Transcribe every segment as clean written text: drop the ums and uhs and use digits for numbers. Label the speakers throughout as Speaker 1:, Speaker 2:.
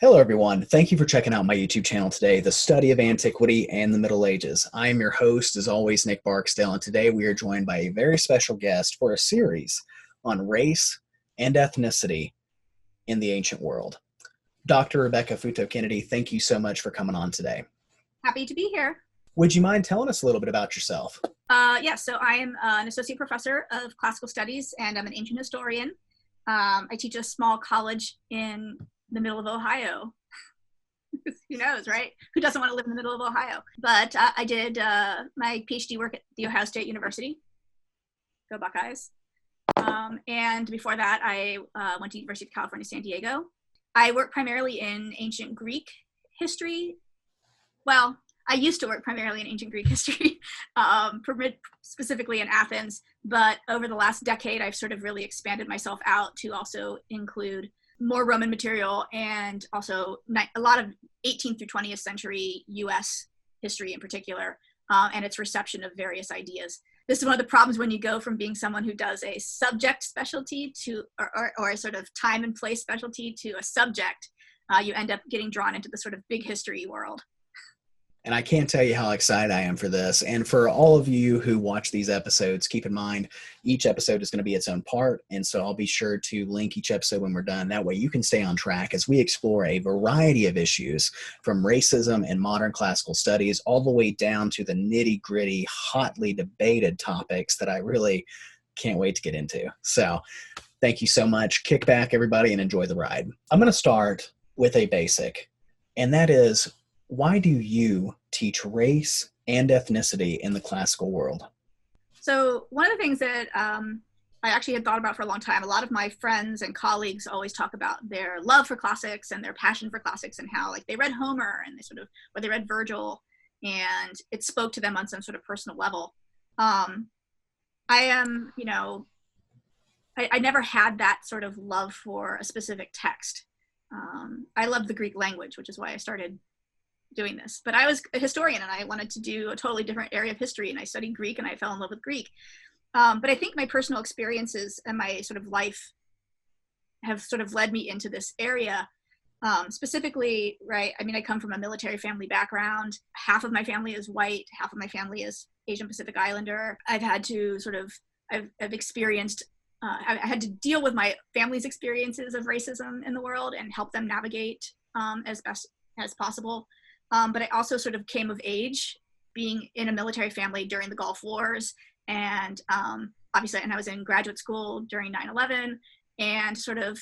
Speaker 1: Hello, everyone. Thank you for checking out my YouTube channel today, The Study of Antiquity and the Middle Ages. I am your host, as always, Nick Barksdale, and today we are joined by a very special guest for a series on race and ethnicity in the ancient world. Dr. Rebecca Futo Kennedy, thank you so much for coming on today.
Speaker 2: Happy to be here.
Speaker 1: Would you mind telling us a little bit about yourself?
Speaker 2: So I am an associate professor of classical studies, and I'm an ancient historian. I teach a small college in the middle of Ohio. Who knows, right? Who doesn't want to live in the middle of Ohio? But I did my PhD work at The Ohio State University. Go Buckeyes. And before that, I went to University of California, San Diego. I work primarily in ancient Greek history. Well, I used to work primarily in ancient Greek history, specifically in Athens. But over the last decade, I've sort of really expanded myself out to also include more Roman material and also a lot of 18th through 20th century US history in particular, and its reception of various ideas. This is one of the problems when you go from being someone who does a subject specialty to, or a sort of time and place specialty to a subject, you end up getting drawn into the sort of big history world.
Speaker 1: And I can't tell you how excited I am for this. And for all of you who watch these episodes, keep in mind, each episode is going to be its own part. And so I'll be sure to link each episode when we're done. That way you can stay on track as we explore a variety of issues from racism and modern classical studies all the way down to the nitty-gritty, hotly debated topics that I really can't wait to get into. So thank you so much. Kick back, everybody, and enjoy the ride. I'm going to start with a basic, and that is, why do you teach race and ethnicity in the classical world?
Speaker 2: So one of the things that I actually had thought about for a long time, a lot of my friends and colleagues always talk about their love for classics and their passion for classics and how like they read Homer and or they read Virgil and it spoke to them on some sort of personal level. I never had that sort of love for a specific text. I love the Greek language, which is why I started doing this. But I was a historian and I wanted to do a totally different area of history, and I studied Greek and I fell in love with Greek. But I think my personal experiences and my sort of life have sort of led me into this area. Specifically, right, I mean, I come from a military family background. Half of my family is white, half of my family is Asian Pacific Islander. I've had to I've experienced I had to deal with my family's experiences of racism in the world and help them navigate as best as possible. But I also sort of came of age being in a military family during the Gulf Wars. And obviously, and I was in graduate school during 9/11 and sort of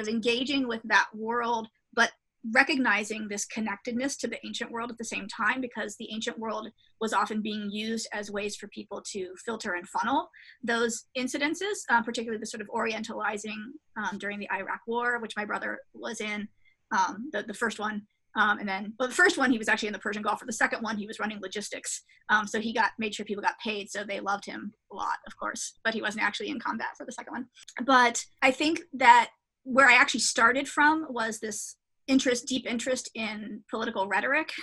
Speaker 2: engaging with that world, but recognizing this connectedness to the ancient world at the same time, because the ancient world was often being used as ways for people to filter and funnel those incidences, particularly the sort of orientalizing during the Iraq War, which my brother was in, the first one. The first one, he was actually in the Persian Gulf. For the second one, he was running logistics. So he made sure people got paid. So they loved him a lot, of course, but he wasn't actually in combat for the second one. But I think that where I actually started from was this deep interest in political rhetoric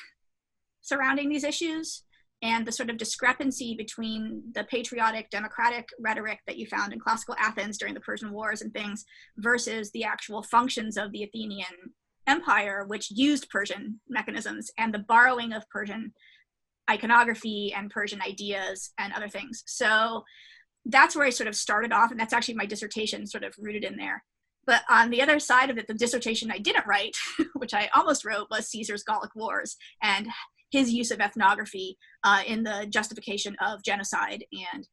Speaker 2: surrounding these issues and the sort of discrepancy between the patriotic, democratic rhetoric that you found in classical Athens during the Persian Wars and things versus the actual functions of the Athenian Empire, which used Persian mechanisms and the borrowing of Persian iconography and Persian ideas and other things. So that's where I sort of started off, and that's actually my dissertation sort of rooted in there. But on the other side of it, the dissertation I didn't write, which I almost wrote, was Caesar's Gallic Wars and his use of ethnography in the justification of genocide and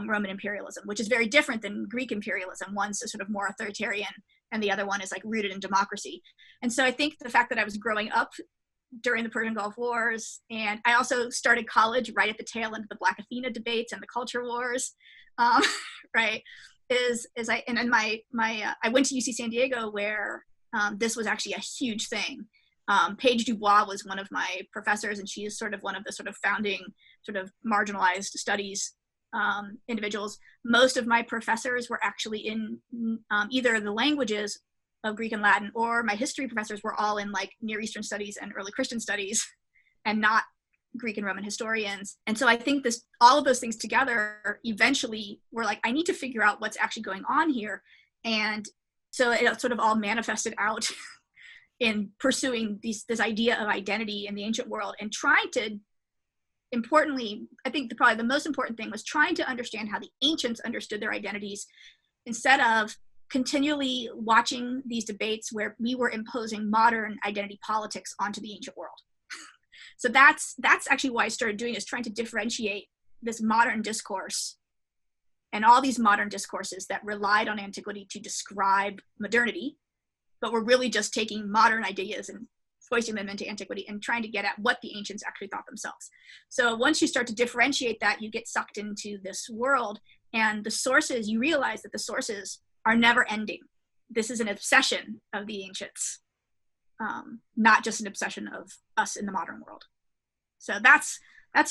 Speaker 2: Roman imperialism, which is very different than Greek imperialism. One's a sort of more authoritarian and the other one is like rooted in democracy. And so I think the fact that I was growing up during the Persian Gulf Wars, and I also started college right at the tail end of the Black Athena debates and the culture wars, right, I went to UC San Diego where this was actually a huge thing. Paige Dubois was one of my professors, and she is sort of one of the sort of founding sort of marginalized studies individuals. Most of my professors were actually in either the languages of Greek and Latin, or my history professors were all in like Near Eastern studies and early Christian studies and not Greek and Roman historians. And so I think all of those things together eventually were like, I need to figure out what's actually going on here. And so it sort of all manifested out in pursuing this idea of identity in the ancient world, and trying to, importantly, I think probably the most important thing was trying to understand how the ancients understood their identities, instead of continually watching these debates where we were imposing modern identity politics onto the ancient world. So that's actually why I started doing this, trying to differentiate this modern discourse and all these modern discourses that relied on antiquity to describe modernity, but were really just taking modern ideas and foisting them into antiquity and trying to get at what the ancients actually thought themselves. So once you start to differentiate that, you get sucked into this world, and the sources, you realize that the sources are never ending. This is an obsession of the ancients, not just an obsession of us in the modern world. So that's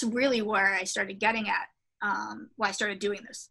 Speaker 2: really where I started getting at, why I started doing this.